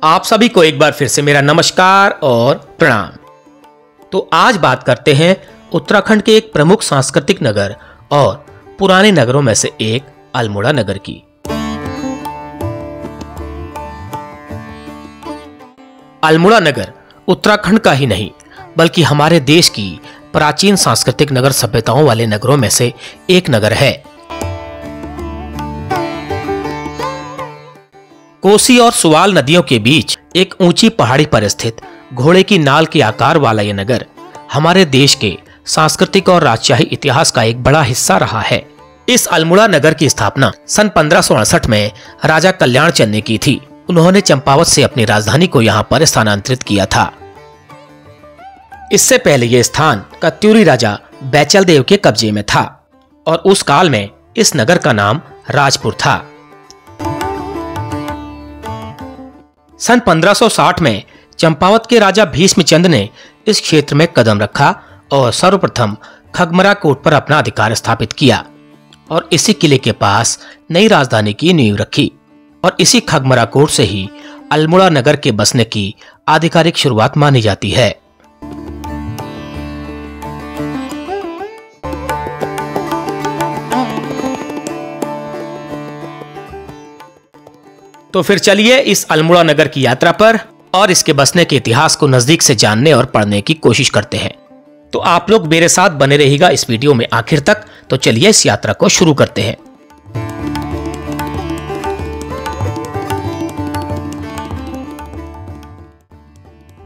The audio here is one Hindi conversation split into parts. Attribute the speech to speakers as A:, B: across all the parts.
A: आप सभी को एक बार फिर से मेरा नमस्कार और प्रणाम। तो आज बात करते हैं उत्तराखंड के एक प्रमुख सांस्कृतिक नगर और पुराने नगरों में से एक अल्मोड़ा नगर की। अल्मोड़ा नगर उत्तराखंड का ही नहीं बल्कि हमारे देश की प्राचीन सांस्कृतिक नगर सभ्यताओं वाले नगरों में से एक नगर है। कोसी और सुवाल नदियों के बीच एक ऊंची पहाड़ी पर स्थित घोड़े की नाल के आकार वाला यह नगर हमारे देश के सांस्कृतिक और राजशाही इतिहास का एक बड़ा हिस्सा रहा है। इस अल्मोड़ा नगर की स्थापना सन 1568 में राजा कल्याण चंद ने की थी। उन्होंने चंपावत से अपनी राजधानी को यहाँ पर स्थानांतरित किया था। इससे पहले यह स्थान कत्यूरी राजा बैचल देव के कब्जे में था और उस काल में इस नगर का नाम राजपुर था। सन 1560 में चंपावत के राजा भीष्मचंद ने इस क्षेत्र में कदम रखा और सर्वप्रथम खगमरा कोट पर अपना अधिकार स्थापित किया और इसी किले के पास नई राजधानी की नींव रखी और इसी खगमरा कोट से ही अल्मोड़ा नगर के बसने की आधिकारिक शुरुआत मानी जाती है। तो फिर चलिए इस अल्मोड़ा नगर की यात्रा पर और इसके बसने के इतिहास को नजदीक से जानने और पढ़ने की कोशिश करते हैं। तो आप लोग मेरे साथ बने रहिएगा इस वीडियो में आखिर तक। तो चलिए इस यात्रा को शुरू करते हैं।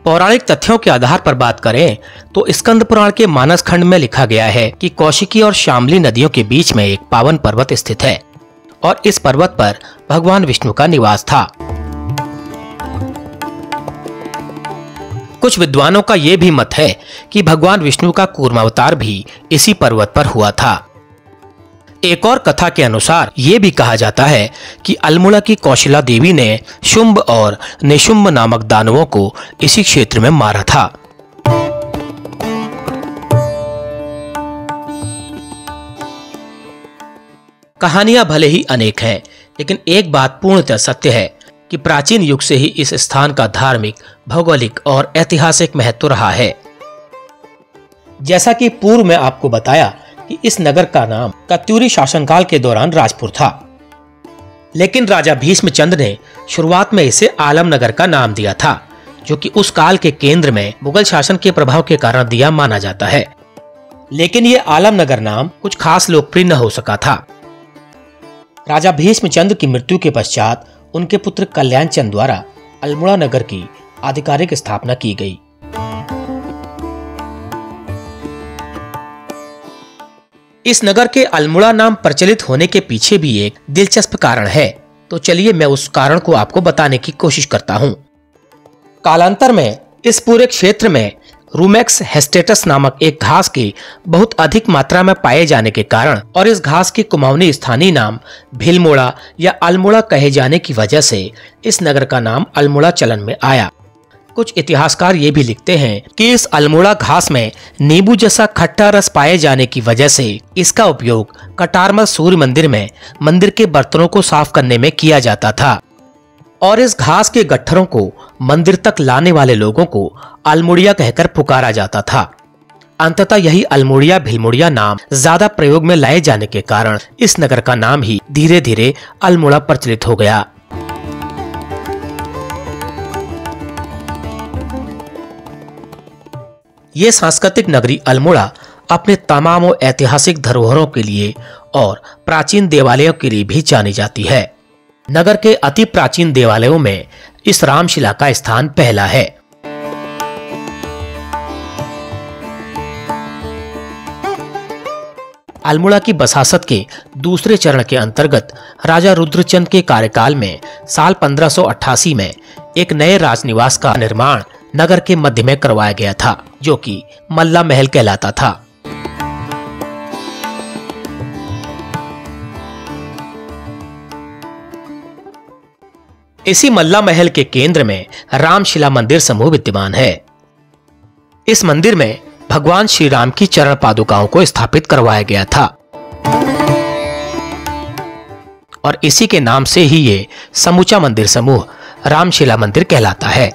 A: पौराणिक तथ्यों के आधार पर बात करें तो स्कंद पुराण के मानस खंड में लिखा गया है कि कौशिकी और शामली नदियों के बीच में एक पावन पर्वत स्थित है और इस पर्वत पर भगवान विष्णु का निवास था। कुछ विद्वानों का यह भी मत है कि भगवान विष्णु का कूर्मावतार भी इसी पर्वत पर हुआ था। एक और कथा के अनुसार यह भी कहा जाता है कि अल्मोड़ा की कौशला देवी ने शुंभ और निशुंभ नामक दानवों को इसी क्षेत्र में मारा था। कहानियां भले ही अनेक हैं, लेकिन एक बात पूर्णतः सत्य है कि प्राचीन युग से ही इस स्थान का धार्मिक, भौगोलिक और ऐतिहासिक महत्व रहा है। जैसा कि पूर्व में आपको बताया कि इस नगर का नाम कत्यूरी शासनकाल के दौरान राजपुर था, लेकिन राजा भीष्मचंद ने शुरुआत में इसे आलम नगर का नाम दिया था, जो कि उस काल के केंद्र में मुगल शासन के प्रभाव के कारण दिया माना जाता है। लेकिन ये आलम नगर नाम कुछ खास लोकप्रिय न हो सका था। राजा भीष्मचंद की मृत्यु के पश्चात उनके पुत्र कल्याण चंद द्वारा अल्मोड़ा नगर की आधिकारिक स्थापना की गई। इस नगर के अल्मोड़ा नाम प्रचलित होने के पीछे भी एक दिलचस्प कारण है। तो चलिए मैं उस कारण को आपको बताने की कोशिश करता हूं। कालांतर में इस पूरे क्षेत्र में रूमेक्स हेस्टेटस नामक एक घास के बहुत अधिक मात्रा में पाए जाने के कारण और इस घास की कुमाऊनी स्थानीय नाम भीलमोड़ा या अल्मोड़ा कहे जाने की वजह से इस नगर का नाम अल्मोड़ा चलन में आया। कुछ इतिहासकार ये भी लिखते हैं कि इस अल्मोड़ा घास में नींबू जैसा खट्टा रस पाए जाने की वजह से इसका उपयोग कटारमल सूर्य मंदिर में मंदिर के बर्तनों को साफ करने में किया जाता था और इस घास के गट्ठरों को मंदिर तक लाने वाले लोगों को अल्मोड़िया कहकर पुकारा जाता था। अंततः यही अल्मोड़िया भीलमोड़िया नाम ज्यादा प्रयोग में लाए जाने के कारण इस नगर का नाम ही धीरे धीरे अल्मोड़ा प्रचलित हो गया। ये सांस्कृतिक नगरी अल्मोड़ा अपने तमाम ऐतिहासिक धरोहरों के लिए और प्राचीन देवालयों के लिए भी जानी जाती है। नगर के अति प्राचीन देवालयों में इस रामशिला का स्थान पहला है। अल्मोड़ा की बसासत के दूसरे चरण के अंतर्गत राजा रुद्रचंद के कार्यकाल में साल 1588 में एक नए राजनिवास का निर्माण नगर के मध्य में करवाया गया था, जो कि मल्ला महल कहलाता था। इसी मल्ला महल के केंद्र में रामशिला मंदिर समूह विद्यमान है। इस मंदिर में भगवान श्री राम की चरण पादुकाओं को स्थापित करवाया गया था और इसी के नाम से ही ये समूचा मंदिर समूह रामशिला मंदिर कहलाता है।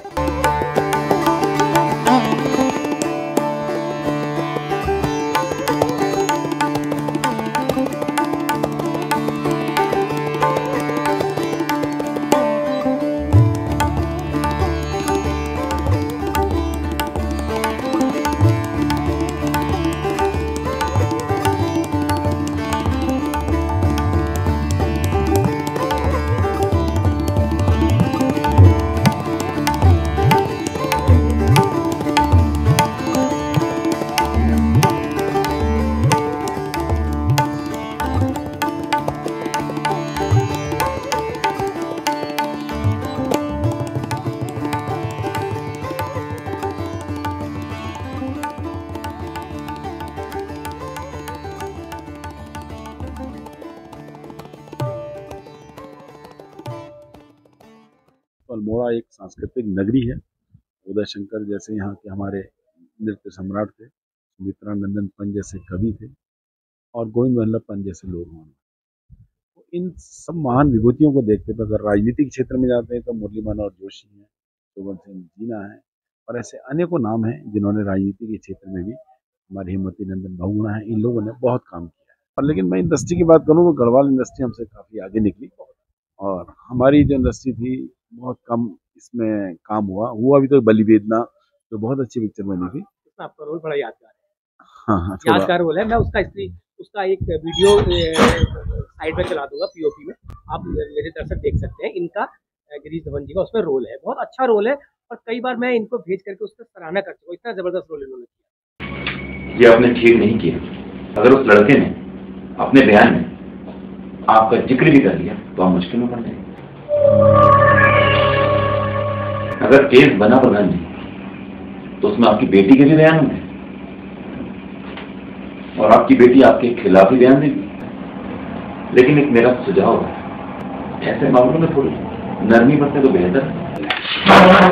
B: अल्मोड़ा एक सांस्कृतिक नगरी है। उदय शंकर जैसे यहाँ के हमारे नृत्य सम्राट थे, सुमित्रा नंदन पंत जैसे कवि थे और गोविंद वल्लभ पंत जैसे लोग हैं। तो इन सब महान विभूतियों को देखते हुए अगर राजनीतिक क्षेत्र में जाते हैं तो मुरली मनोहर जोशी हैं, शोभन सिंह जीना है और ऐसे अनेकों नाम हैं जिन्होंने राजनीति के क्षेत्र में भी, हमारे हिम्मती नंदन बहुगुणा है, इन लोगों ने बहुत काम किया है। और लेकिन मैं इंडस्ट्री की बात करूँ तो गढ़वाल इंडस्ट्री हमसे काफ़ी आगे निकली और हमारी जो इंडस्ट्री थी बहुत कम इसमें काम हुआ भी। तो बलि वेदना जो बहुत अच्छी पिक्चर बनी थी,
C: उसमें आपका रोल बड़ा यादगार है।
B: हाँ
C: यादगार रोल है। मैं उसका एक वीडियो साइड में चला दूंगा पीओपी में, आप मेरे दर्शक देख सकते हैं। इनका गिरीश धवन जी का उसमें रोल है, बहुत अच्छा रोल है और कई बार मैं इनको भेज करके उसका सराहना कर चुका हूँ, इतना जबरदस्त रोल इन्होंने किया।
D: ये आपने ठीक नहीं किया। अगर उस लड़के ने अपने बयान में आपका जिक्र भी कर लिया तो आप मुश्किल में पड़ जाएंगे। अगर केस बना प्रधान जी तो उसमें आपकी बेटी के भी बयान होंगे और आपकी बेटी आपके खिलाफ ही बयान देगी। लेकिन एक मेरा सुझाव है, ऐसे मामलों में थोड़ी नरमी बरते तो बेहतर है।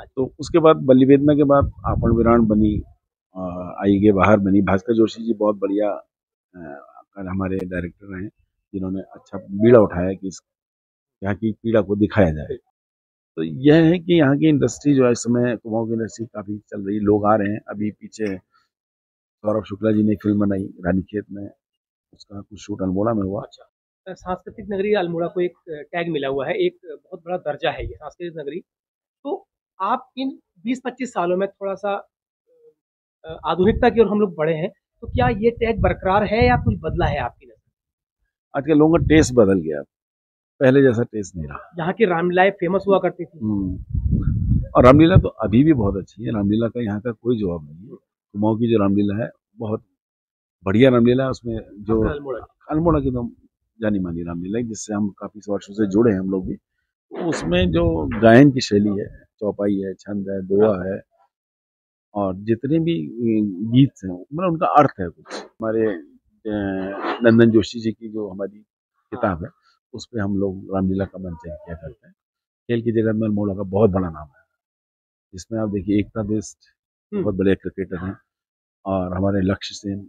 B: तो उसके बाद बलि वेदना के बाद आपण विराण बनी, आई गे बाहर बनी। भास्कर जोशी जी बहुत बढ़िया हमारे डायरेक्टर हैं जिन्होंने अच्छा बीड़ा उठाया कि यहाँ की पीड़ा को दिखाया जाए। तो यह है कि यहाँ की इंडस्ट्री जो है इस समय कुमाऊं की इंडस्ट्री काफ़ी चल रही, लोग आ रहे हैं। अभी पीछे सौरभ शुक्ला जी ने एक फिल्म बनाई रानीखेत में, उसका कुछ शूट अल्मोड़ा में हुआ।
C: अच्छा, सांस्कृतिक नगरी अल्मोड़ा को एक टैग मिला हुआ है, एक बहुत बड़ा दर्जा है ये सांस्कृतिक नगरी। तो आप इन 20-25 सालों में थोड़ा सा आधुनिकता की ओर हम लोग बढ़े हैं, तो क्या ये टैग बरकरार है या कुछ बदला है आपकी नजर?
B: आज के लोगों का टेस्ट बदल गया, पहले जैसा टेस्ट नहीं रहा।
C: यहाँ की रामलीला फेमस हुआ करती थी
B: और रामलीला तो अभी भी बहुत अच्छी है। रामलीला का यहाँ का कोई जवाब नहीं है। कुमाऊं की जो रामलीला है बहुत बढ़िया रामलीला है। उसमें जो अल्मोड़ा की तो जानी मानी रामलीला है जिससे हम काफी वर्षों से जुड़े हैं हम लोग भी। तो उसमें जो गायन की शैली है, चौपाई है, छंद है, दोहा है और जितने भी गीत हैं मतलब उनका अर्थ है कुछ। हमारे नंदन जोशी जी की जो हमारी किताब है उस पर हम लोग रामलीला का मंचन किया करते हैं। खेल की जगत में अल्मोड़ा का बहुत बड़ा नाम है, जिसमें आप देखिए एकता बेस्ट बहुत बड़े क्रिकेटर हैं और हमारे लक्ष्य सेन,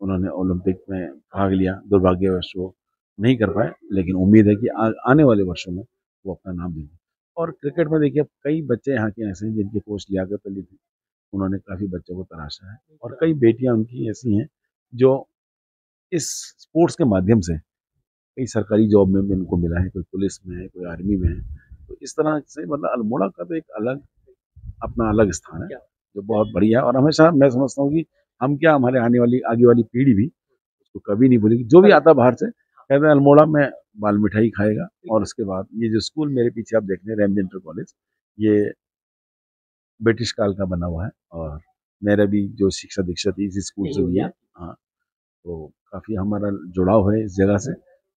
B: उन्होंने ओलंपिक में भाग लिया। दुर्भाग्यवश वो नहीं कर पाए, लेकिन उम्मीद है कि आने वाले वर्षों में वो अपना नाम देंगे। और क्रिकेट में देखिए कई बच्चे यहाँ के ऐसे हैं जिनके कोच लियाकत अली थे, उन्होंने काफ़ी बच्चों को तराशा है और कई बेटियां उनकी ऐसी हैं जो इस स्पोर्ट्स के माध्यम से कई सरकारी जॉब में भी उनको मिला है, कोई पुलिस में है, कोई आर्मी में है। तो इस तरह से मतलब अल्मोड़ा का तो एक अलग अपना अलग स्थान है जो बहुत बढ़िया है। और हमेशा मैं समझता हूँ कि हम क्या, हमारे आगे वाली पीढ़ी भी उसको कभी नहीं भूलेगी। जो भी आता बाहर से कहते हैं अल्मोड़ा में बाल मिठाई खाएगा। और उसके बाद ये जो स्कूल मेरे पीछे आप देख रहे हैं रैमजे इंटर कॉलेज, ये ब्रिटिश काल का बना हुआ है और मेरा भी जो शिक्षा दीक्षा थी इसी स्कूल से हुई है। हाँ, तो काफ़ी हमारा जुड़ाव है इस जगह से।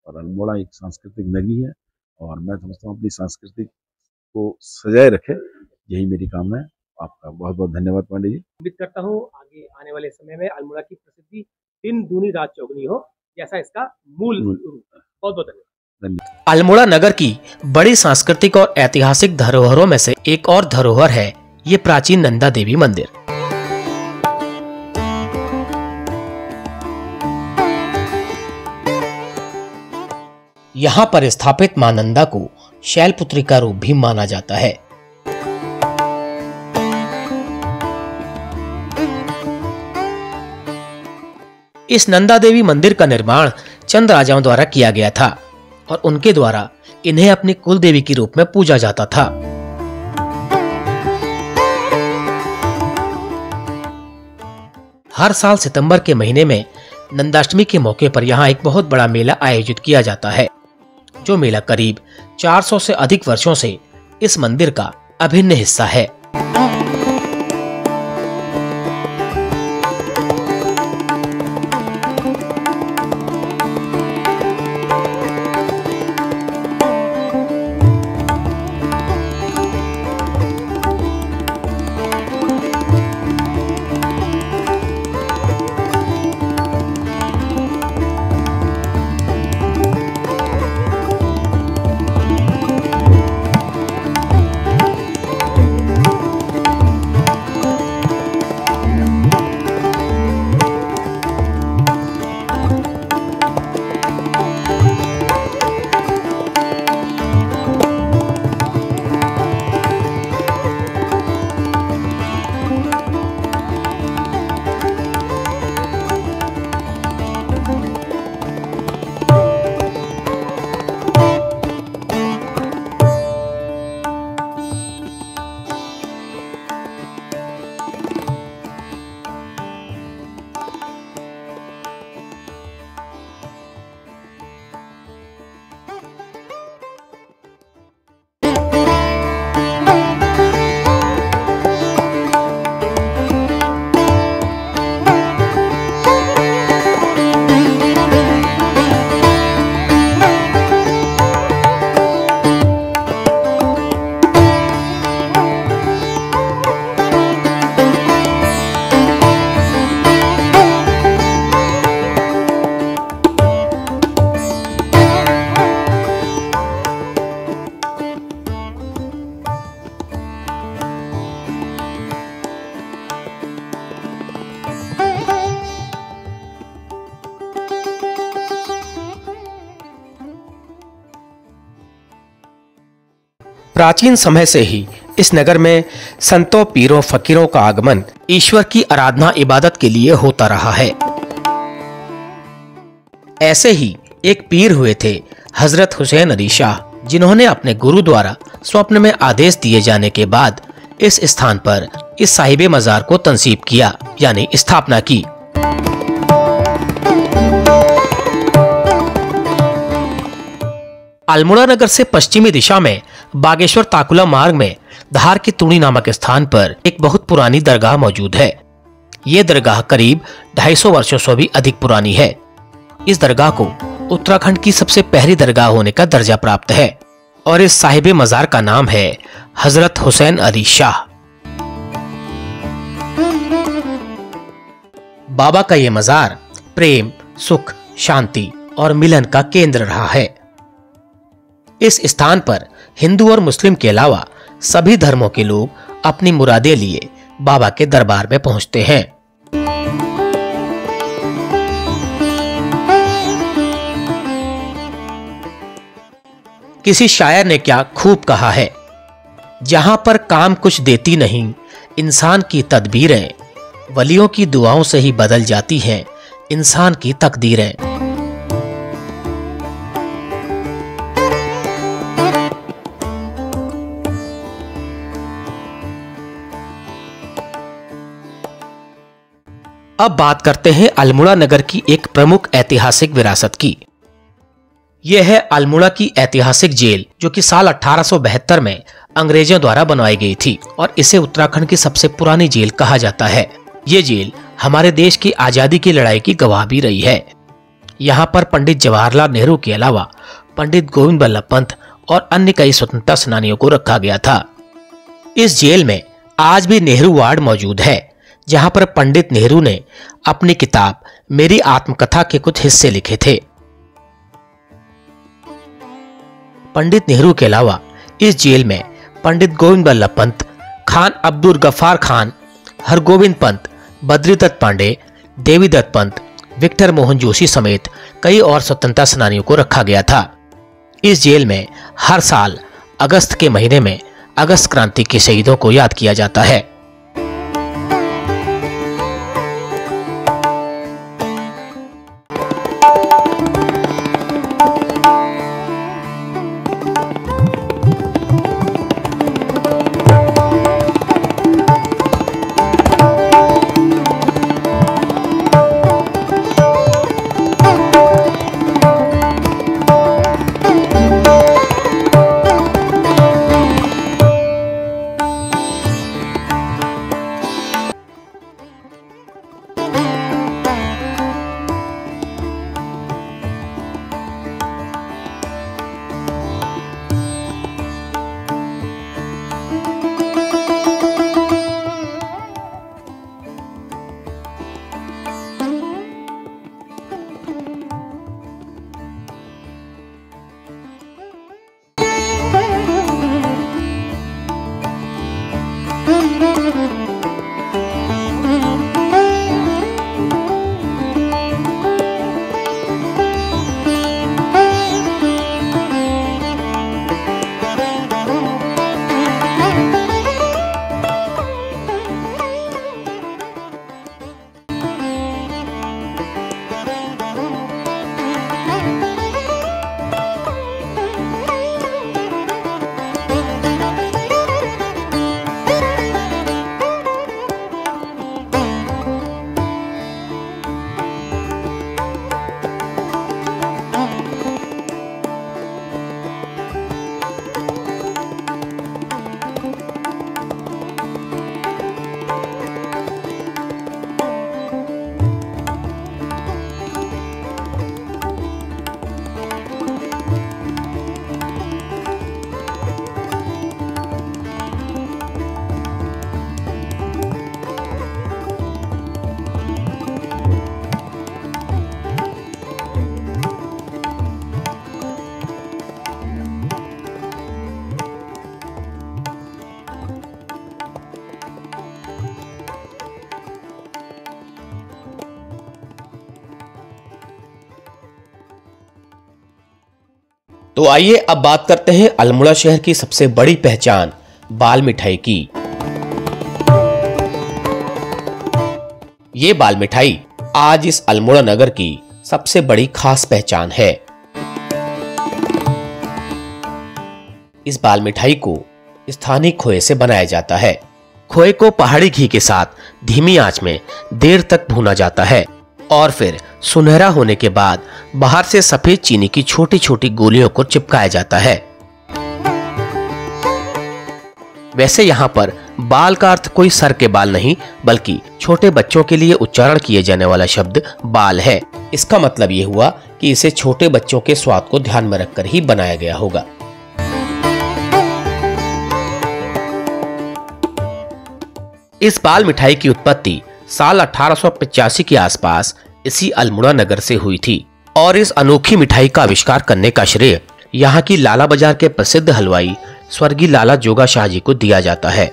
B: और अल्मोड़ा एक सांस्कृतिक नगरी है और मैं समझता हूँ अपनी संस्कृति को सजाए रखे, यही मेरी कामना है। आपका बहुत बहुत धन्यवाद पांडे जी।
C: उम्मीद करता हूँ आगे आने वाले समय में अल्मोड़ा की प्रसिद्धि दिन दूनी रात चौगुनी हो, जैसा इसका मूल रूप। बहुत बहुत धन्यवाद।
A: अल्मोड़ा नगर की बड़ी सांस्कृतिक और ऐतिहासिक धरोहरों में से एक और धरोहर है ये प्राचीन नंदा देवी मंदिर। यहाँ पर स्थापित मां नंदा को शैलपुत्री का रूप भी माना जाता है। इस नंदा देवी मंदिर का निर्माण चंद राजाओं द्वारा किया गया था और उनके द्वारा इन्हें अपनी कुल देवी के रूप में पूजा जाता था। हर साल सितंबर के महीने में नंदाष्टमी के मौके पर यहाँ एक बहुत बड़ा मेला आयोजित किया जाता है, जो मेला करीब 400 से अधिक वर्षों से इस मंदिर का अभिन्न हिस्सा है। प्राचीन समय से ही इस नगर में संतों, पीरों, फकीरों का आगमन ईश्वर की आराधना इबादत के लिए होता रहा है। ऐसे ही एक पीर हुए थे हजरत हुसैन अली शाह, जिन्होंने अपने गुरु द्वारा स्वप्न में आदेश दिए जाने के बाद इस स्थान पर इस साहिबे मजार को तंसीब किया, यानी स्थापना की। अल्मोड़ा नगर से पश्चिमी दिशा में बागेश्वर ताकुला मार्ग में धार की तुणी नामक स्थान पर एक बहुत पुरानी दरगाह मौजूद है। ये दरगाह करीब 250 वर्षों से भी अधिक पुरानी है। इस दरगाह को उत्तराखंड की सबसे पहली दरगाह होने का दर्जा प्राप्त है और इस साहिबे मजार का नाम है हजरत हुसैन अली शाह। बाबा का ये मजार प्रेम, सुख, शांति और मिलन का केंद्र रहा है। इस स्थान पर हिंदू और मुस्लिम के अलावा सभी धर्मों के लोग अपनी मुरादें लिए बाबा के दरबार में पहुंचते हैं। किसी शायर ने क्या खूब कहा है, जहां पर काम कुछ देती नहीं इंसान की तदबीरें, वलियों की दुआओं से ही बदल जाती हैं इंसान की तकदीरें। अब बात करते हैं अल्मोड़ा नगर की एक प्रमुख ऐतिहासिक विरासत की। यह है अल्मोड़ा की ऐतिहासिक जेल, जो कि साल 1872 में अंग्रेजों द्वारा बनवाई गई थी और इसे उत्तराखंड की सबसे पुरानी जेल कहा जाता है। ये जेल हमारे देश की आजादी की लड़ाई की गवाह भी रही है। यहाँ पर पंडित जवाहरलाल नेहरू के अलावा पंडित गोविंद बल्लभ पंत और अन्य कई स्वतंत्रता सेनानियों को रखा गया था। इस जेल में आज भी नेहरू वार्ड मौजूद है, जहां पर पंडित नेहरू ने अपनी किताब मेरी आत्मकथा के कुछ हिस्से लिखे थे। पंडित नेहरू के अलावा इस जेल में पंडित गोविंद बल्लभ पंत, खान अब्दुल गफ्फार खान, हरगोविंद पंत, बद्रीदत्त पांडे, देवीदत्त पंत, विक्टर मोहन जोशी समेत कई और स्वतंत्रता सेनानियों को रखा गया था। इस जेल में हर साल अगस्त के महीने में अगस्त क्रांति के शहीदों को याद किया जाता है। तो आइए अब बात करते हैं अल्मोड़ा शहर की सबसे बड़ी पहचान बाल मिठाई की। ये बाल मिठाई आज इस अल्मोड़ा नगर की सबसे बड़ी खास पहचान है। इस बाल मिठाई को स्थानीय खोए से बनाया जाता है। खोए को पहाड़ी घी के साथ धीमी आंच में देर तक भूना जाता है और फिर सुनहरा होने के बाद बाहर से सफेद चीनी की छोटी छोटी गोलियों को चिपकाया जाता है। वैसे यहाँ पर बाल का अर्थ कोई सर के बाल नहीं, बल्कि छोटे बच्चों के लिए उच्चारण किए जाने वाला शब्द बाल है। इसका मतलब ये हुआ कि इसे छोटे बच्चों के स्वाद को ध्यान में रखकर ही बनाया गया होगा। इस बाल मिठाई की उत्पत्ति साल 1885 के आसपास इसी अल्मोड़ा नगर से हुई थी और इस अनोखी मिठाई का आविष्कार करने का श्रेय यहाँ की लाला बाजार के प्रसिद्ध हलवाई स्वर्गीय लाला जोगा शाह जी को दिया जाता है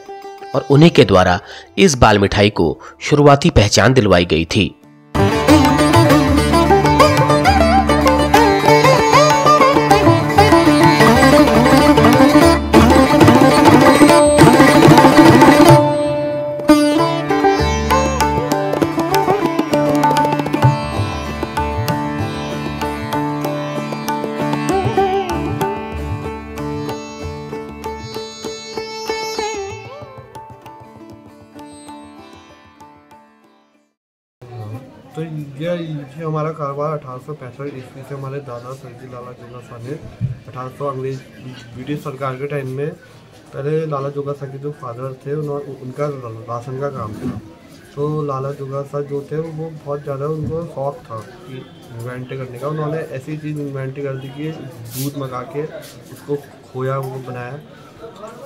A: और उन्हीं के द्वारा इस बाल मिठाई को शुरुआती पहचान दिलवाई गई थी।
E: तो ये हमारा कारोबार 1865 ईस्वी से हमारे दादा स्वर्गीय लाला जोगा शाह ने 1800 अंग्रेज ब्रिटिश सरकार के टाइम में, पहले लाला जोगा शाह के जो फादर थे उनका राशन का काम था। तो लाला जोगा शाह जो थे वो बहुत ज़्यादा उनको शौक था कि इन्वेंट करने का। उन्होंने ऐसी चीज़ इन्वेंट कर दी कि दूध मंगा के उसको खोया वो बनाया।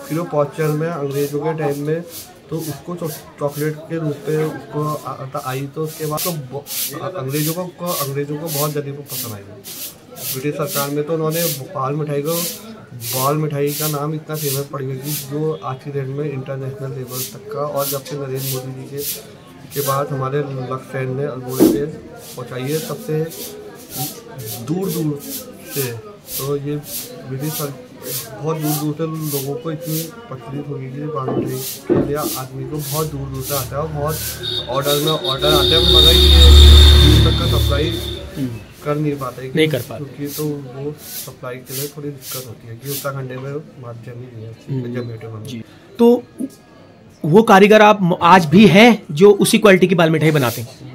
E: फिर वो पॉस्चर में अंग्रेज़ों के टाइम में तो उसको चॉकलेट के रूप में उसको आई। तो उसके बाद तो अंग्रेज़ों को बहुत जल्दी वो पसंद आई ब्रिटिश सरकार में। तो उन्होंने बाल मिठाई का नाम इतना फेमस पड़ गया कि जो आज की डेट में इंटरनेशनल लेवल तक का, और जब से नरेंद्र मोदी जी के बाद हमारे लक्ष्य ने अल्मोड़ा पे पहुँचाई है, तब से दूर दूर से तो ये विधि बहुत दूर दूर से लोगों को इतनी प्रचलित होगी कि बाल मिठाई के लिए आदमी को बहुत दूर दूर से आता है और बहुत ऑर्डर आते हैं, मगर ये दूर तक का सप्लाई कर नहीं पाते,
C: नहीं कर पाते
E: क्योंकि तो वो सप्लाई के लिए थोड़ी दिक्कत होती है कि उत्तराखंड में माध्यम ही नहीं है जोमेटो में। तो
C: वो कारीगर आप आज भी हैं जो उसी क्वालिटी की बाल मिठाई बनाते हैं?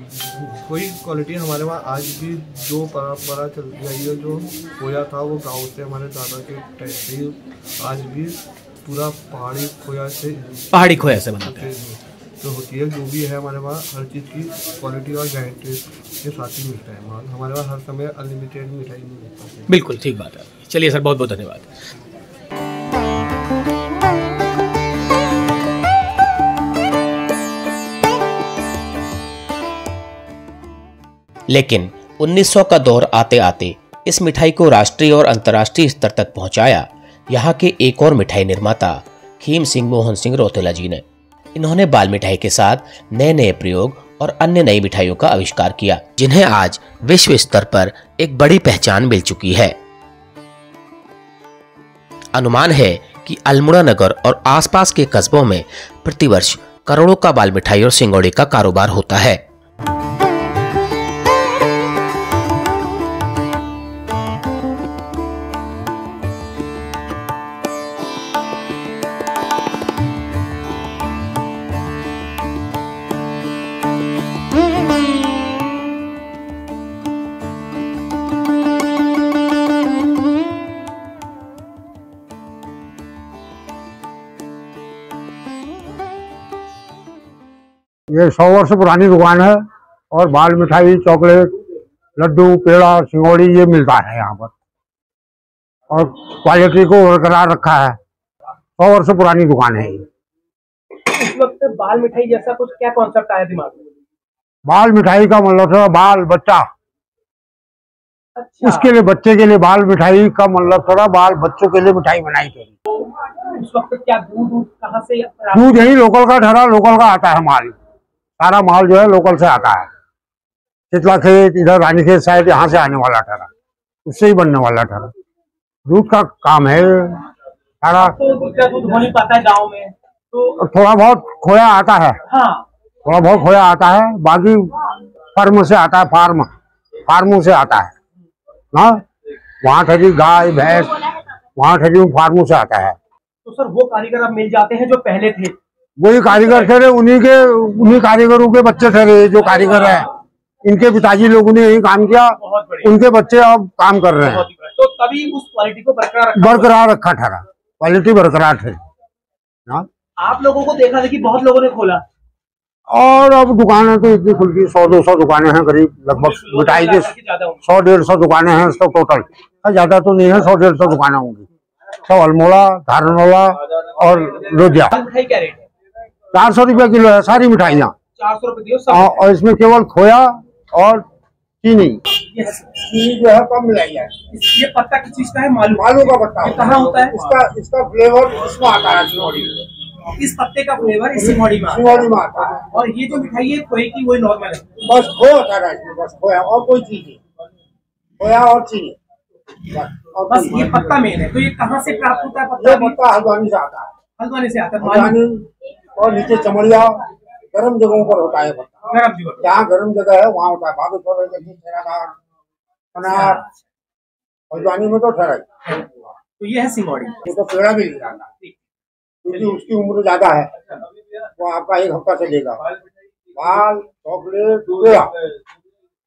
E: कोई क्वालिटी हमारे वहाँ आज भी जो परंपरा चल रही है, जो खोया था वो गांव से हमारे दादा के टाइम से ही आज भी पूरा पहाड़ी खोया से बनाते हैं जो होती है। जो भी है हमारे वहाँ हर चीज़ की क्वालिटी और गारंटी के साथ ही मिलता है माल। हमारे वहाँ हर समय अनलिमिटेड मिठाई नहीं मिलता है।
C: बिल्कुल ठीक बात है। चलिए सर, बहुत बहुत धन्यवाद।
A: लेकिन 1900 का दौर आते आते इस मिठाई को राष्ट्रीय और अंतर्राष्ट्रीय स्तर तक पहुंचाया यहाँ के एक और मिठाई निर्माता खीम सिंह मोहन सिंह रौतेला जी ने। इन्होंने बाल मिठाई के साथ नए नए प्रयोग और अन्य नई मिठाइयों का आविष्कार किया, जिन्हें आज विश्व स्तर पर एक बड़ी पहचान मिल चुकी है। अनुमान है कि अल्मोड़ा नगर और आसपास के कस्बों में प्रतिवर्ष करोड़ों का बाल मिठाई और सिंगोड़े का कारोबार होता है।
F: ये 100 वर्ष पुरानी दुकान है और बाल मिठाई, चॉकलेट, लड्डू, पेड़ा, सिंगोड़ी ये मिलता है यहाँ पर और क्वालिटी को बरकरार रखा है। 100 वर्ष पुरानी दुकान है ये।
C: इस वक्त बाल मिठाई जैसा कुछ क्या कॉन्सेप्ट आया दिमाग में?
F: बाल मिठाई का मतलब था बाल बच्चा।
C: अच्छा।
F: उसके लिए, बच्चे के लिए बाल मिठाई का मतलब थोड़ा बाल बच्चों के लिए मिठाई बनाई थी।
C: उस वक्त क्या दूध कहाँ से?
F: दूध यही लोकल का ठहरा, लोकल का आता है माल। सारा माल जो है लोकल से आता है। चितला खेत, इधर रानीखेत साइड, यहाँ से आने वाला ठहरा, उससे ही बनने वाला ठहरा। दूध का काम है सारा।
C: तो दूध हो नहीं पाता है गाँव में, तो
F: थोड़ा बहुत खोया आता है।
C: हाँ,
F: थोड़ा बहुत खोया आता है, बाकी फार्म से आता है। फार्मों से आता है ना, वहाँ ठहरी गाय भैंस, वहाँ ठहरी फार्मों से आता है।
C: तो सर वो कारीगर अब मिल जाते हैं जो पहले थे?
F: वही कारीगर ठहरे, उन्हीं कारीगरों के बच्चे ठहरे जो कारीगर है। इनके पिताजी लोगों ने यही काम किया, उनके बच्चे अब काम कर रहे हैं।
C: तो तभी उस क्वालिटी को
F: बरकरार रखा ठहरा, क्वालिटी बरकरार है।
C: आप लोगों को देखा था कि बहुत लोगों ने खोला,
F: और अब दुकानें तो इतनी खुल गई, 100-200 दुकानें हैं करीब, लगभग मिठाई के 100-150 दुकानें हैं सब टोटल। ज्यादा तो नहीं है, 100-150 दुकानें होंगी। सब अल्मोड़ा, धारनोला और लोधिया।
C: मिठाई क्या रेट है?
F: 400 रुपया किलो है सारी मिठाइयाँ।
C: 400 रुपये
F: और इसमें केवल खोया और चीनी जो है कम मिलाई है।
C: ये पत्ता किस चीज का है?
F: आलू का पत्ता
C: कहाँ होता है?
F: इसका फ्लेवर इसमें आता है, सिंगोड़ी।
C: इस पत्ते का फ्लेवर इस सिंगोड़ी में
F: आता है।
C: और ये जो मिठाई है खोए की, वही नॉर्मल है?
F: बस खोया होता है इसमें, बस खोया और कोई चीज नहीं, खोया और चीनी
C: बस। ये पत्ता मेन है। तो ये कहाँ से प्राप्त होता है पत्ता?
F: ये पत्ता हल्द्वानी से आता है।
C: हल्द्वानी से आता है?
F: हल्द्वानी और नीचे चमड़िया, गर्म जगहों पर होता है पत्ता।
C: गर्म जगह, जहाँ
F: गर्म जगह है वहाँ होता है। बागेश्वर, हल्द्वानी में तो ठहरा।
C: तो ये है सिंगोड़ी।
F: वो तो पेड़ा भी नहीं जाता क्योंकि उसकी उम्र ज्यादा है, वो आपका 1 हफ्ता चलेगा। बाल, चॉकलेट, पेड़ा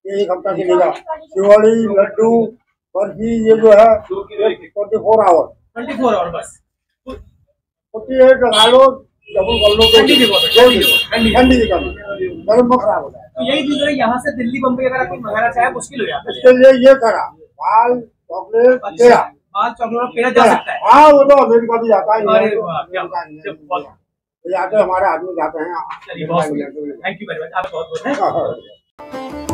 F: ये 1 हफ्ता चलेगा। सिंगोड़ी, लड्डू, बर्फी ये जो है 24 आवर
C: बस।
F: 48 लगा लो, डबल कर लो, ठंडी निकल गर्म में खराब होता है।
C: तो यही चीज है, यहाँ से दिल्ली बम्बई अगर कोई मंगाना चाहे मुश्किल हो जाता है।
F: इसके लिए ये करा बाल, चॉकलेट, पेड़ा।
C: बाल, चॉकलेट और पेड़ा जा सकता है?
F: हाँ, वो तो अमेरिका भी जाता है।
C: जाते
F: हमारे आदमी जाते हैं।
C: थैंक यू वेरी मच, आप बहुत बहुत है।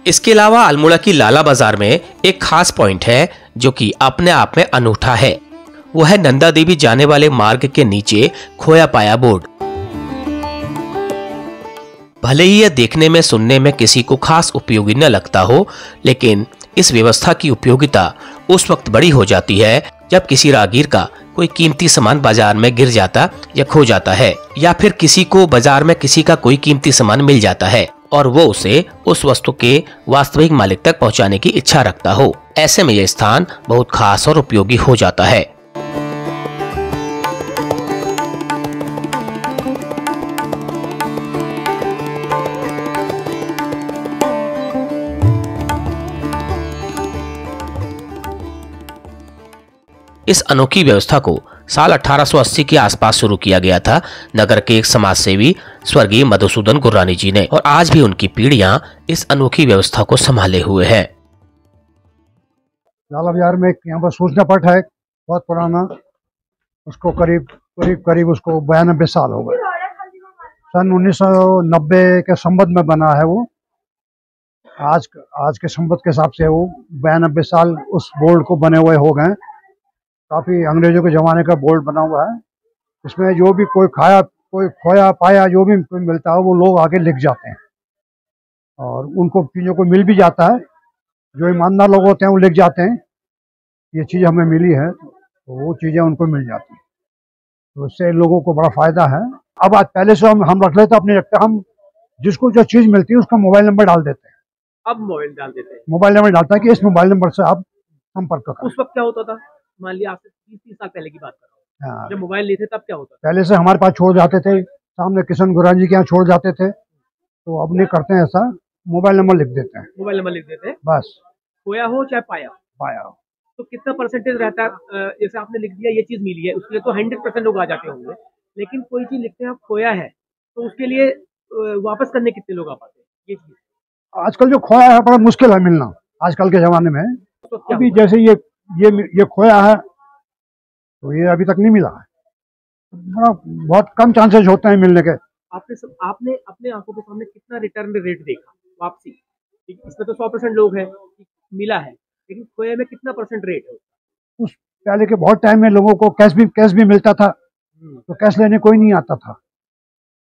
A: इसके अलावा अल्मोड़ा की लाला बाजार में एक खास पॉइंट है जो कि अपने आप में अनूठा है। वो है नंदा देवी जाने वाले मार्ग के नीचे खोया पाया बोर्ड। भले ही यह देखने में सुनने में किसी को खास उपयोगी न लगता हो, लेकिन इस व्यवस्था की उपयोगिता उस वक्त बड़ी हो जाती है जब किसी राहगीर का कोई कीमती सामान बाजार में गिर जाता या खो जाता है, या फिर किसी को बाजार में किसी का कोई कीमती सामान मिल जाता है और वो उसे उस वस्तु के वास्तविक मालिक तक पहुंचाने की इच्छा रखता हो। ऐसे में यह स्थान बहुत खास और उपयोगी हो जाता है। इस अनोखी व्यवस्था को साल 1880 के आसपास शुरू किया गया था नगर के एक समाज सेवी स्वर्गीय मधुसूदन गुर्रानी जी ने, और आज भी उनकी पीढ़ियां इस अनोखी व्यवस्था को संभाले हुए हैं।
G: लाला बाजार में यहाँ पर सूचना पट है बहुत पुराना, उसको करीब उसको 92 साल हो गए। सन 1990 के संबंध में बना है वो। आज के संबंध के हिसाब से वो 92 साल उस बोर्ड को बने हुए हो गए। काफी अंग्रेजों के जमाने का बोर्ड बना हुआ है। इसमें जो भी कोई खोया पाया जो भी मिलता है वो लोग आके लिख जाते हैं, और उनको चीज़ों को मिल भी जाता है। जो ईमानदार लोग होते हैं वो लिख जाते हैं ये चीज़ हमें मिली है, तो वो चीज़ें उनको मिल जाती हैं। तो इससे लोगों को बड़ा फायदा है। अब आज पहले से हम रख लेते अपने रखते, हम जिसको जो चीज़ मिलती है उसका मोबाइल नंबर डाल देते हैं।
C: अब मोबाइल डाल देते हैं,
G: मोबाइल नंबर डालता है कि इस मोबाइल नंबर से आप संपर्क करें।
C: उस वक्त क्या होता था, मान लिया आपसे 30 साल पहले की बात कर रहा हूँ, जब मोबाइल नहीं थे तब क्या होता था?
G: पहले से हमारे पास छोड़ जाते थे, सामने किशन गुरानी जी के यहाँ छोड़ जाते थे। तो अब नहीं करते हैं ऐसा, मोबाइल नंबर लिख देते हैं।
C: मोबाइल नंबर लिख देते हैं
G: बस,
C: खोया हो चाहे पाया हो। तो कितना परसेंटेज रहता है? जैसे आपने लिख दिया ये चीज मिली है, उसके लिए तो 100% लोग आ जाते होंगे, लेकिन कोई चीज लिखते हैं खोया है तो उसके लिए वापस करने कितने लोग आ पाते हैं? ये चीज
G: आजकल जो खोया है बड़ा मुश्किल है मिलना आजकल के जमाने में।
C: तो
G: अभी जैसे ये खोया है तो ये अभी तक नहीं मिला है, बहुत कम चांसेस होते हैं मिलने के।
C: आपने अपने आंखों के सामने कितना रिटर्न रेट देखा वापसी? इसमें तो 100% लोग हैं मिला है, लेकिन खोए में कितना परसेंट रेट है?
G: उस पहले के बहुत टाइम में लोगों को कैश भी मिलता था, तो कैश लेने कोई नहीं आता था,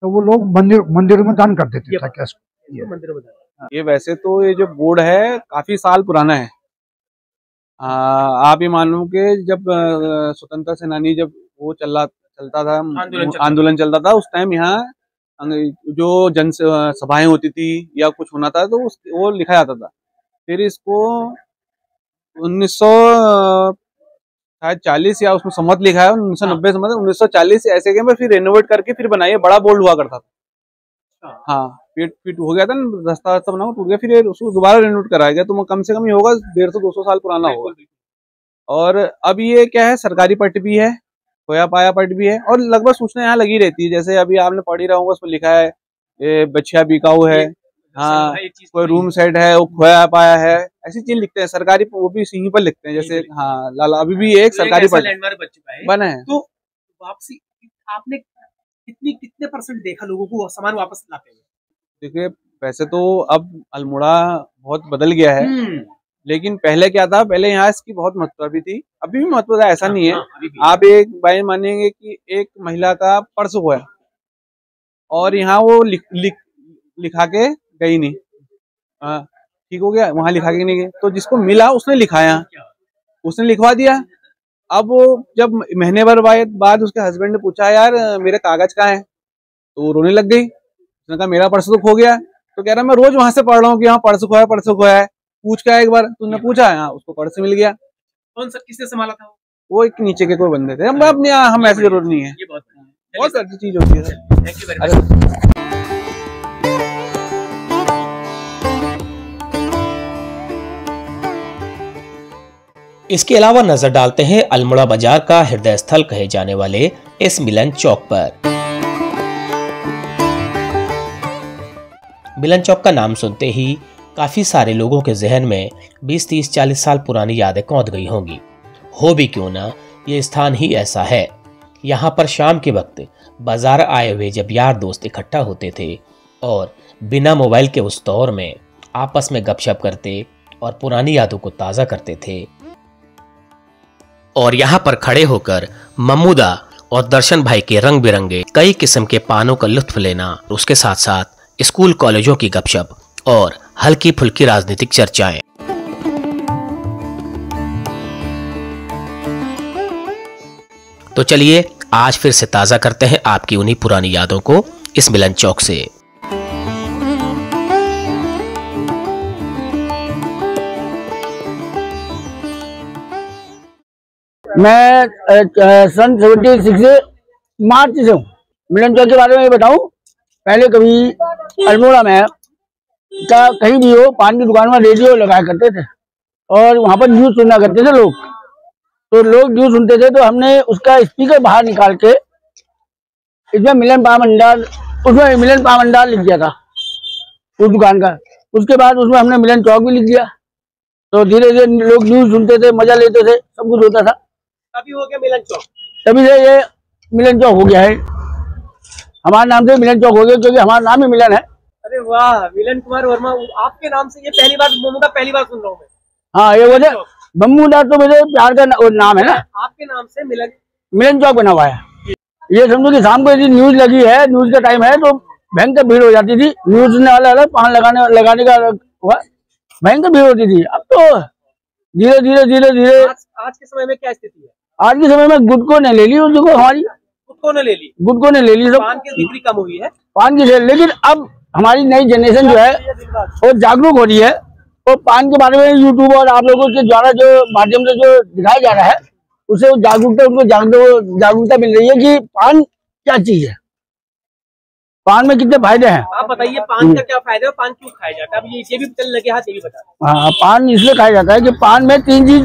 G: तो वो लोग मंदिर में दान कर देते थे कैश।
C: मंदिर में दान।
H: ये वैसे तो ये जो बोर्ड है काफी साल पुराना है। आप ये मान लो कि जब स्वतंत्रता सेनानी जब वो चलता था आंदोलन चलता था, उस टाइम यहाँ जो जन सभाएं होती थी या कुछ होना था तो वो लिखा जाता था। फिर इसको 1940 या उसमें सम्मत लिखा है 1990 सम्मत 1940 ऐसे के में फिर रेनोवेट करके फिर बनाइए, बड़ा बोर्ड हुआ करता था। हाँ, फिट हो गया था ना, रास्ता बना टूट गया, फिर उसको दोबारा रेनोवेट कराया गया, तो कम से कम ये होगा 150-200 साल पुराना होगा। और अब ये क्या है, सरकारी पट भी है, खोया पाया पट भी है, और लगभग सूचना यहाँ लगी रहती है। जैसे अभी आपने पढ़ ही रहा होगा, उसमें लिखा है ये बच्चिया बिकाऊ है, हाँ कोई रूम सेट है, वो खोया पाया है, ऐसी चीज लिखते हैं सरकारी, वो भी यहीं पर लिखते हैं। जैसे हाँ लाला अभी भी एक सरकारी पट बना है।
C: तो वापसी आपने कितने परसेंट देखा लोगों को सामान वापस लाते हुए?
H: देखिए वैसे तो अब अल्मोड़ा बहुत बदल गया है, लेकिन पहले क्या था, पहले यहाँ इसकी बहुत महत्व भी थी, अभी भी महत्व है, ऐसा नहीं है। आप एक बात मानेंगे कि एक महिला का पर्स खोया और यहाँ वो लिखा के गई नहीं, ठीक हो गया, वहां लिखा के नहीं गई, तो जिसको मिला उसने लिखाया, उसने लिखवा दिया। अब वो जब महीने भर बाद उसके हस्बैंड ने पूछा यार मेरे कागज कहाँ है, तो वो रोने लग गई। उसने कहा मेरा पर्स तो खो गया। तो कह रहा मैं रोज वहां से पढ़ रहा हूँ कि हाँ पर्स खोया है, पूछ के एक बार तुमने पूछा, हाँ उसको पर्स मिल गया।
C: कौन सा किसने संभाला था?
H: वो एक नीचे के कोई बंदे थे, हम अपने हम ऐसे जरूर नहीं है, बहुत अच्छी चीज होती है।
C: Thank you very much.
A: इसके अलावा नजर डालते हैं अल्मोड़ा बाजार का हृदय स्थल कहे जाने वाले इस मिलन चौक पर। मिलन चौक का नाम सुनते ही काफी सारे लोगों के जहन में 20, 30, 40 साल पुरानी यादें कौंध गई होंगी। हो भी क्यों ना, ये स्थान ही ऐसा है। यहाँ पर शाम के वक्त बाजार आए हुए जब यार दोस्त इकट्ठा होते थे और बिना मोबाइल के उस दौर में आपस में गपशप करते और पुरानी यादों को ताज़ा करते थे। और यहाँ पर खड़े होकर ममूदा और दर्शन भाई के रंग बिरंगे कई किस्म के पानों का लुत्फ लेना, उसके साथ साथ स्कूल कॉलेजों की गपशप और हल्की फुल्की राजनीतिक चर्चाएं। तो चलिए आज फिर से ताज़ा करते हैं आपकी उन्हीं पुरानी यादों को इस मिलन चौक से।
I: मैं सन 76 से मार्च से हूँ। मिलन चौक के बारे में ये बताऊँ, पहले कभी अल्मोड़ा में कहीं भी हो पान की दुकान में रेडियो लगाया करते थे और वहाँ पर न्यूज़ सुना करते थे लोग। तो लोग न्यूज़ सुनते थे तो हमने उसका स्पीकर बाहर निकाल के इसमें मिलन पान भंडार, उसमें मिलन पान भंडार लिख दिया था उस दुकान का। उसके बाद उसमें हमने मिलन चौक भी लिख दिया। तो धीरे धीरे लोग न्यूज़ सुनते थे, मजा लेते थे, सब कुछ होता था।
C: तभी हो गया मिलन चौक,
I: तभी से ये मिलन चौक हो गया है। हमारे नाम से मिलन चौक हो गया क्योंकि हमारा नाम ही मिलन है।
C: अरे वाह, मिलन कुमार वर्मा आपके नाम से, ये पहली बार ममूदा पहली बार सुन रहा हूँ मैं।
I: हाँ, ये वजह ममूदा तो मेरे प्यार का नाम है ना,
C: आपके नाम से
I: मिलन चौक बना हुआ है। ये समझो कि शाम को यदि न्यूज लगी है, न्यूज का टाइम है तो भयंकर भीड़ हो जाती थी। न्यूज सुनने वाला अलग, पान लगाने का हुआ, भयंकर भीड़ होती थी। अब तो धीरे धीरे धीरे धीरे
C: आज के समय में क्या स्थिति है?
I: आज के समय में गुटको ने ले ली, उनको हमारी
C: गुटको ने ले ली सब, पान की बिक्री कम हुई है,
I: पान की सेल। लेकिन अब हमारी नई जनरेशन जो है वो जागरूक हो रही है और पान के बारे में यूट्यूब और आप लोगों के द्वारा जो माध्यम से जो दिखाया जा रहा है उससे जागरूकता, उनको जागरूकता मिल रही है कि पान क्या चीज है, पान में कितने फायदे हैं।
C: आप बताइए पान का क्या फायदा है, पान क्यों खाया जाता है? अब ये भी चलने लगे हाथ, ये भी बता।
I: हाँ, पान इसलिए खाया जाता है कि पान में तीन चीज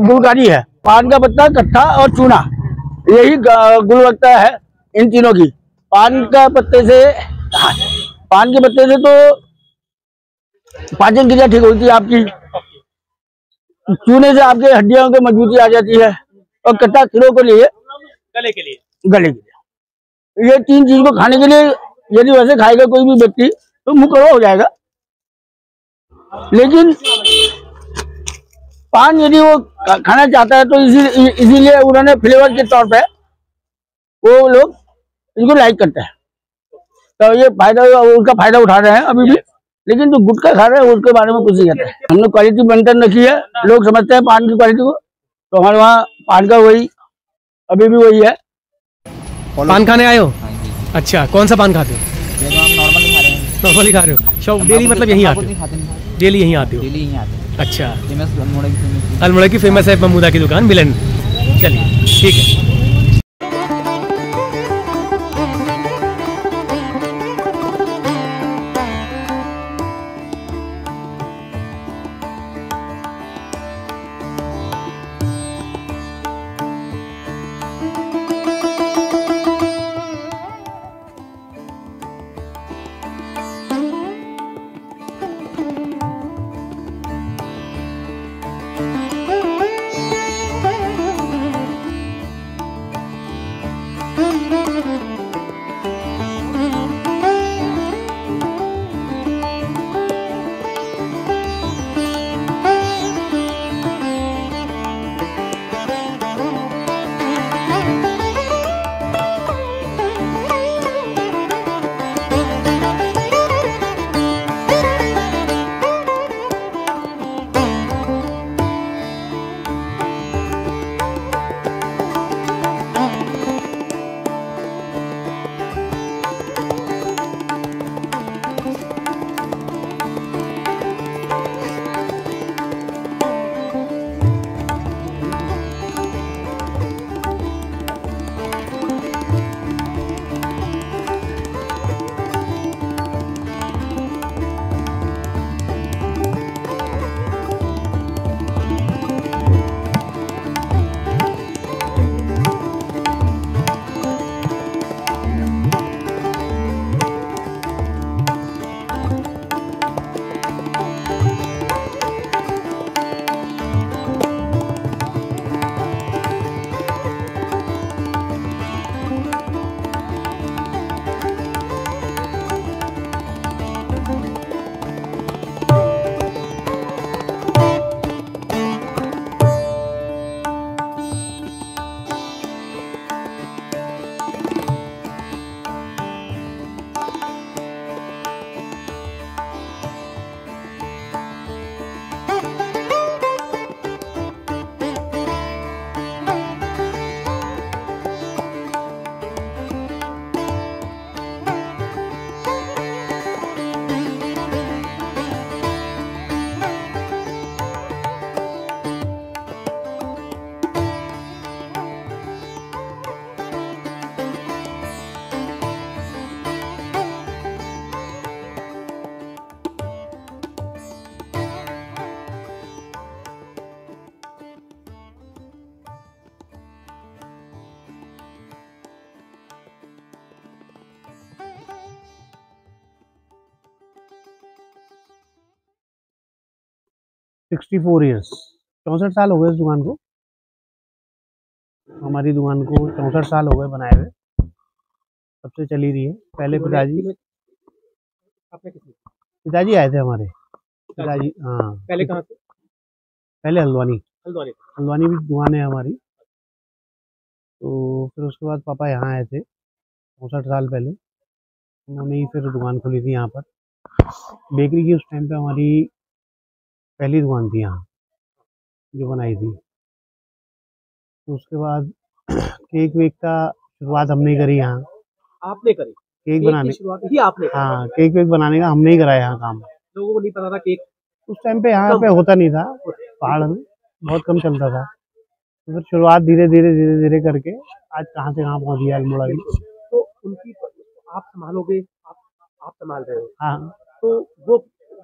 I: गुणकारी है। पान का पत्ता, कट्टा और चूना, यही गुणवत्ता है इन तीनों की। पान के पत्ते से तो पाचन क्रिया ठीक होती है आपकी, चूने से आपके हड्डियों की मजबूती आ जाती है और कट्टा सिरों के लिए,
C: गले के लिए।
I: ये तीन चीज को खाने के लिए यदि वैसे खाएगा कोई भी व्यक्ति तो मुंह कड़वा हो जाएगा। लेकिन पान यदि वो खाना चाहता है तो इसीलिए उन्होंने फ्लेवर के तौर पे वो लोग इसको लाइक करते हैं। तो ये फायदा, उसका फायदा उठा रहे हैं अभी भी। लेकिन जो गुटखा खा रहे हैं उसके बारे में कुछ नहीं कहते हैं। हमने क्वालिटी मेंटेन रखी है, लोग समझते हैं पान की क्वालिटी को, तो हमारे वहाँ पान का वही अभी भी वही है।
C: पान खाने आए हो? अच्छा, कौन सा पान खाते हो? नॉर्मली खा रहे हो? शौक डेली, मतलब यहीं आते हो? डेली यहीं आते हो? अच्छा, अल्मोड़ा की फेमस है ममूदा की दुकान मिलन। चलिए ठीक है।
J: 64 ईयर्स, 64 साल हो गए इस दुकान को। हमारी दुकान को 64 साल हो गए बनाए हुए, तब से चली रही है। पहले पिताजी आए थे हमारे, पिताजी। हाँ,
C: पहले कहाँ से?
J: पहले हल्द्वानी
C: हल्द्वानी
J: भी दुकान है हमारी। तो फिर उसके बाद पापा यहाँ आए थे 64 साल पहले, उन्होंने ही फिर दुकान खोली थी यहाँ पर। बेकरी की उस टाइम पे हमारी पहली दुकान थी यहाँ जो बनाई थी। तो उसके बाद केक वेक का शुरुआत हमने ही करी यहाँ।
C: आपने करी?
J: केक बनाने
C: की शुरुआत ही आपने करी?
J: हाँ, केक वेक बनाने का हमने ही कराया यहाँ काम।
C: लोगों को नहीं पता था केक
J: उस टाइम पे यहाँ पे होता नहीं था, पहाड़ में बहुत कम चलता था। तो फिर शुरुआत धीरे धीरे करके आज कहाँ से कहाँ पहुँच गया अल्मोड़ा की।
C: तो उनकी आप संभालोगे, आप संभाल रहे हो।
J: हाँ,
C: तो वो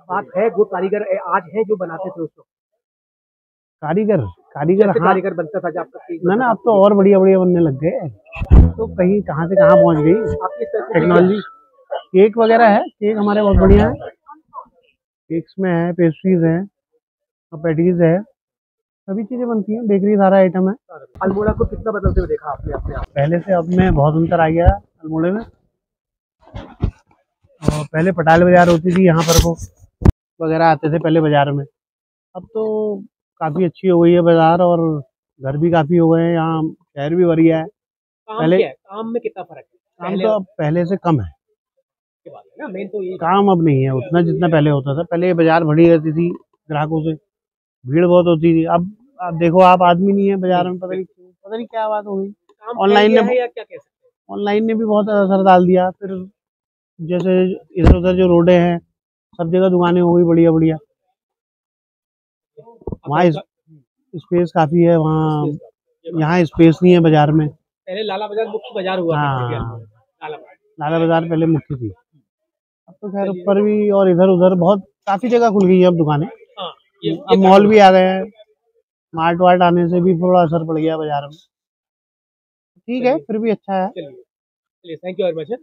C: बात है, वो कारीगर आज हैं जो बनाते थे उसको?
J: कारीगर हाँ,
C: कारीगर बनता था जब आपका केक
J: ना अब तो और बढ़िया बनने लग गए। तो कहीं कहाँ से कहाँ पहुँच गई टेक्नोलॉजी। केक वगैरह है, केक हमारे बहुत बढ़िया है। केक्स में है, पेस्ट्रीज है, पैटीज है, सभी चीजें बनती हैं। बेकरी सारा आइटम है।
C: अल्मोड़ा को कितना बदलते हुए देखा आपने अपने आप?
J: पहले से अब में बहुत अंतर आ गया अल्मोड़े में। और पहले पटाल बाजार होती थी, यहाँ पर वो वगैरह आते थे पहले बाजार में। अब तो काफी अच्छी हो गई है बाजार, और घर भी काफी हो गए हैं यहाँ, शहर भी बढ़िया है। पहले
C: काम में कितना फर्क है?
J: काम तो अब पहले से कम है
C: ना, मेन तो ये
J: काम अब नहीं है उतना जितना पहले होता था। पहले बाजार भरी रहती थी, ग्राहकों से भीड़ बहुत होती थी। अब देखो आप आदमी नहीं है बाजार में, पता नहीं क्या बात हो गई। ऑनलाइन ने भी बहुत असर डाल दिया। फिर जैसे इधर उधर जो रोडे हैं, सब जगह दुकानें हो गई बढ़िया बढ़िया। वहाँ स्पेस काफी है, वहाँ यहाँ स्पेस नहीं है बाजार में।
C: पहले लाला बाजार मुख्य बाजार हुआ
J: हाँ, लाला बाजार पहले मुख्य थी। अब तो खैर ऊपर भी और इधर उधर बहुत काफी जगह खुल गई है अब दुकानें। अब मॉल भी आ गए हैं, मार्ट वार्ट आने से भी थोड़ा असर पड़ गया बाजार में। ठीक है, फिर भी अच्छा है।
C: चलिए, थैंक यू वेरी मच।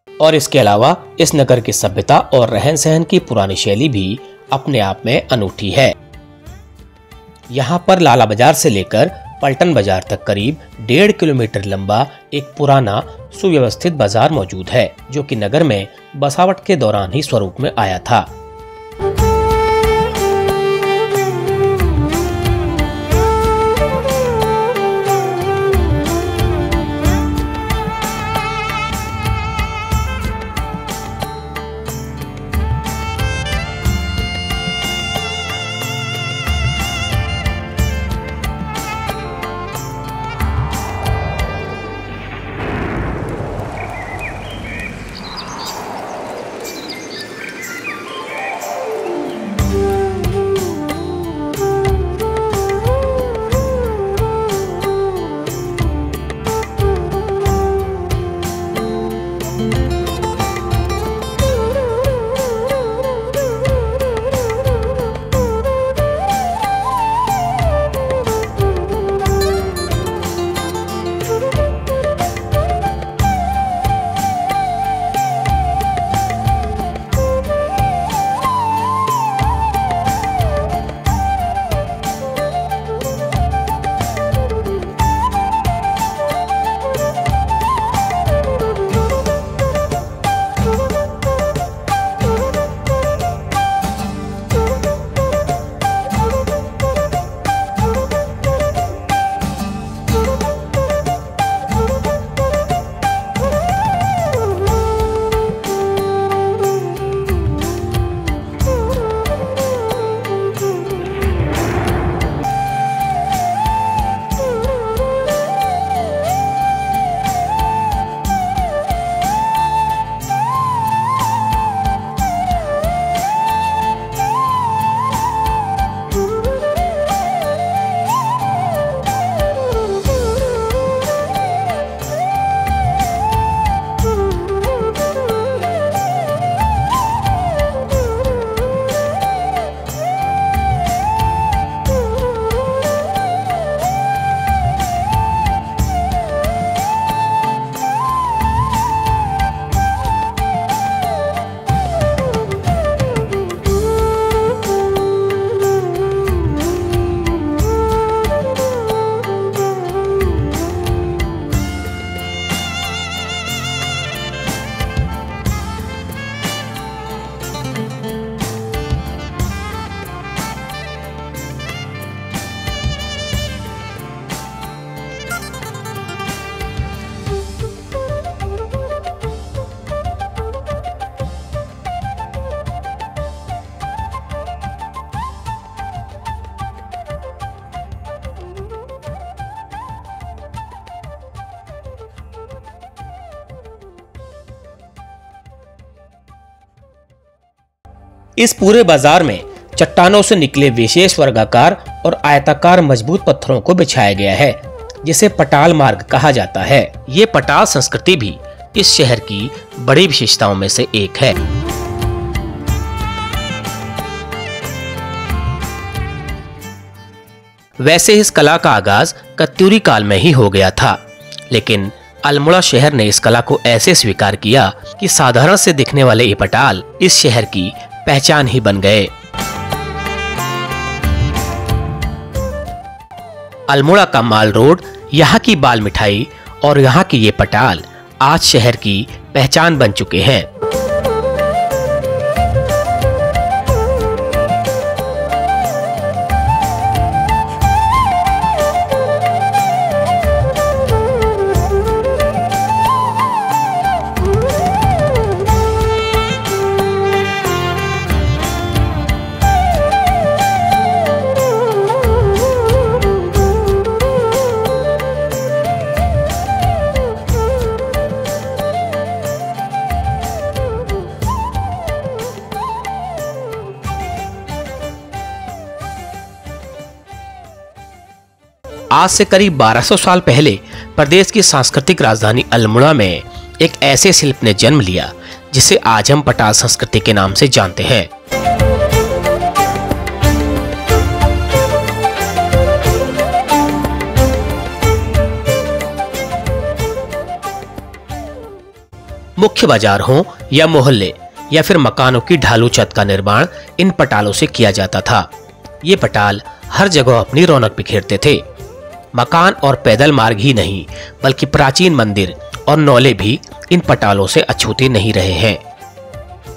A: और इसके अलावा इस नगर की सभ्यता और रहन सहन की पुरानी शैली भी अपने आप में अनूठी है। यहाँ पर लाला बाजार से लेकर पलटन बाजार तक करीब 1.5 किलोमीटर लंबा एक पुराना सुव्यवस्थित बाजार मौजूद है, जो कि नगर में बसावट के दौरान ही स्वरूप में आया था। इस पूरे बाजार में चट्टानों से निकले विशेष वर्गाकार और आयताकार मजबूत पत्थरों को बिछाया गया है, जिसे पटाल मार्ग कहा जाता है। ये पटाल संस्कृति भी इस शहर की बड़ी विशेषताओं में से एक है। वैसे इस कला का आगाज कत्यूरी काल में ही हो गया था, लेकिन अल्मोड़ा शहर ने इस कला को ऐसे स्वीकार किया कि साधारण से दिखने वाले ये पटाल इस शहर की पहचान ही बन गए। अल्मोड़ा का माल रोड, यहाँ की बाल मिठाई और यहाँ की ये पटाल आज शहर की पहचान बन चुके हैं। आज से करीब 1200 साल पहले प्रदेश की सांस्कृतिक राजधानी अल्मोड़ा में एक ऐसे शिल्प ने जन्म लिया जिसे आज हम पटाल संस्कृति के नाम से जानते हैं। मुख्य बाजार हो या मोहल्ले या फिर मकानों की ढालू छत का निर्माण इन पटालों से किया जाता था। ये पटाल हर जगह अपनी रौनक बिखेरते थे। मकान और पैदल मार्ग ही नहीं बल्कि प्राचीन मंदिर और नौले भी इन पटालों से अछूते नहीं रहे हैं।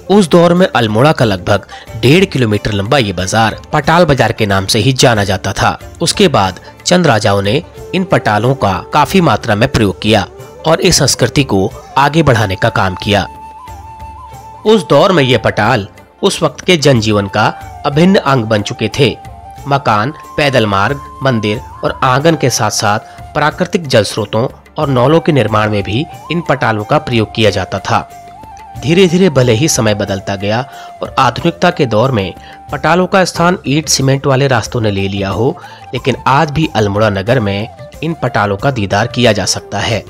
A: उस दौर में अल्मोड़ा का लगभग 1.5 किलोमीटर लंबा ये बाजार पटाल बाजार के नाम से ही जाना जाता था। उसके बाद चंद राजाओं ने इन पटालों का काफी मात्रा में प्रयोग किया और इस संस्कृति को आगे बढ़ाने का काम किया। उस दौर में ये पटाल उस वक्त के जनजीवन का अभिन्न अंग बन चुके थे। मकान, पैदल मार्ग, मंदिर और आंगन के साथ साथ प्राकृतिक जल स्रोतों और नौलों के निर्माण में भी इन पटालों का प्रयोग किया जाता था। धीरे धीरे भले ही समय बदलता गया और आधुनिकता के दौर में पटालों का स्थान ईंट सीमेंट वाले रास्तों ने ले लिया हो, लेकिन आज भी अल्मोड़ा नगर में इन पटालों का दीदार किया जा सकता है।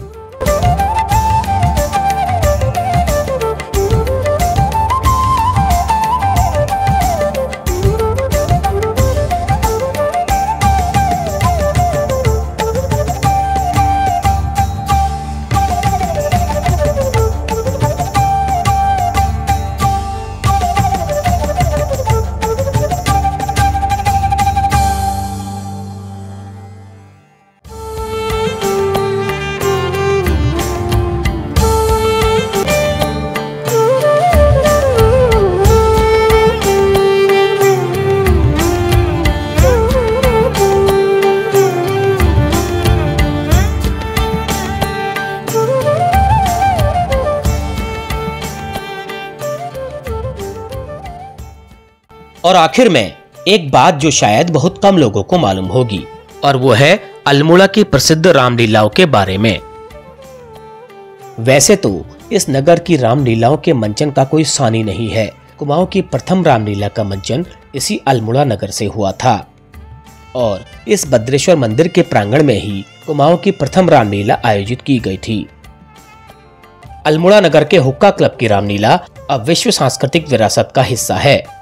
A: और आखिर में एक बात जो शायद बहुत कम लोगों को मालूम होगी, और वो है अल्मोड़ा की प्रसिद्ध रामलीलाओं के बारे में। वैसे तो इस नगर की रामलीलाओं के मंचन का कोई सानी नहीं है। कुमाऊं की प्रथम रामलीला का मंचन इसी अल्मोड़ा नगर से हुआ था और इस भद्रेश्वर मंदिर के प्रांगण में ही कुमाऊं की प्रथम रामलीला आयोजित की गई थी। अल्मोड़ा नगर के हुक्का क्लब की रामलीला अब विश्व सांस्कृतिक विरासत का हिस्सा है।